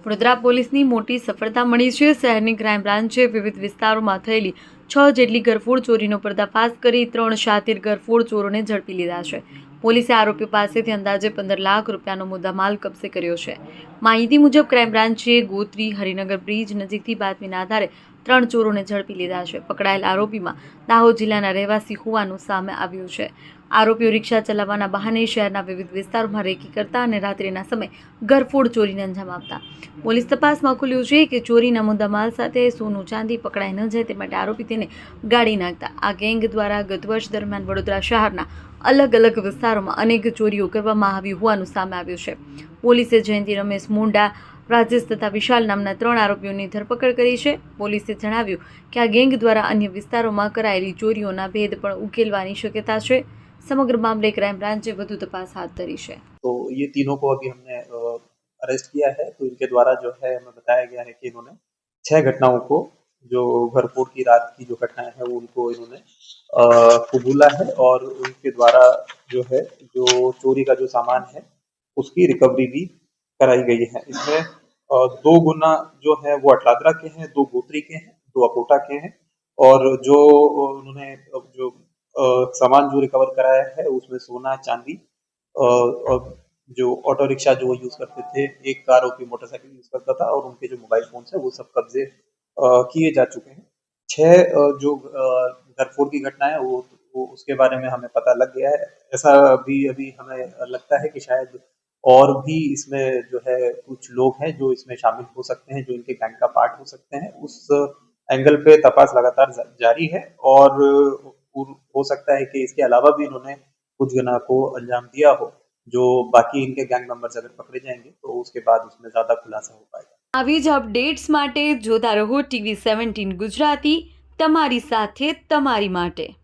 વડોદરા પોલીસની મોટી સફળતા મળી છે। શહેરની ક્રાઇમ બ્રાન્ચે વિવિધ વિસ્તારોમાં થયેલી 6 જેટલી ઘરફોડ ચોરીનો પર્દાફાશ કરી 3 શાતિર ઘરફોડ ચોરોને ઝડપી લીધા છે। પોલીસે આરોપીઓ પાસેથી અંદાજે 15 લાખ રૂપિયાનો મુદ્દામાલ કબજે કર્યો છે। માહિતી મુજબ ક્રાઇમ બ્રાન્ચે ગોત્રી હરિનગર બ્રિજ નજીકથી બાતમીના આધારે 3 ચોરોને ઝડપી લીધા છે। પકડાયેલ આરોપીમાં દાહોદ જિલ્લાના રહેવાસી હોવાનું સામે આવ્યું છે। આરોપીઓ રિક્ષા ચલાવવાના બહાને શહેરના વિવિધ વિસ્તારોમાં રેકી કરતા અને રાત્રિના સમયે ઘરફોડ ચોરીને અંજામ આપતા। પોલીસ તપાસમાં ખુલ્યું છે કે ચોરીના મુદ્દામાલ સાથે સોનું ચાંદી પકડાઈ ન જાય તે માટે આરોપી તેને ગાળી નાખતા। આ ગેંગ દ્વારા ગત વર્ષ દરમિયાન વડોદરા શહેરના અલગ અલગ વિસ્તારોમાં અનેક ચોરીઓ કરવામાં આવી હોવાનું સામે આવ્યું છે। પોલીસે જયંતિ રમેશ મુંડા, રાજેશ તથા વિશાલ નામના 3 આરોપીઓની ધરપકડ કરી છે। પોલીસે જણાવ્યું કે આ ગેંગ દ્વારા અન્ય વિસ્તારોમાં કરાયેલી ચોરીઓના ભેદ પણ ઉકેલવાની શક્યતા છે। समग्र मामले क्राइम ब्रांच વધુ તપાસ હાથ ધરી છે। तो ये तीनों को अभी हमने अरेस्ट किया है। तो इनके द्वारा जो है हमें बताया गया है कि इन्होंने 6 घटनाओं को, जो घरफोड़ की रात की जो घटनाएं हैं उनको इन्होंने कबूला है और उनके द्वारा जो है जो चोरी का जो सामान है उसकी रिकवरी भी कराई गई है। इसमें 2 गुना जो है वो अटलादरा के हैं, 2 गोत्री के हैं, 2 अकोटा के हैं और जो उन्होंने जो सामान जो रिकवर कराया है उसमें सोना चांदी और जो ऑटो रिक्शा जो वो यूज करते थे, एक आरोपी मोटरसाइकिल यूज करता था और उनके जो मोबाइल फोन है वो सब कब्जे किए जा चुके हैं। 6 जो घरफोड़ की घटना है वो उसके बारे में हमें पता लग गया है। ऐसा भी अभी हमें लगता है कि शायद और भी इसमें जो है कुछ लोग हैं जो इसमें शामिल हो सकते हैं, जो इनके गैंग का पार्ट हो सकते हैं। उस एंगल पे तपास लगातार जारी है और हो सकता है कि इसके अलावा भी इन्होंने कुछ गुना को अंजाम दिया हो। जो बाकी इनके गैंग मेंबर्स अगर पकड़े जाएंगे तो उसके बाद उसमें ज्यादा खुलासा हो पाएगा। આવી જ અપડેટ્સ માટે જોતા રહો TV 17 ગુજરાતી, તમારી સાથે તમારી માટે।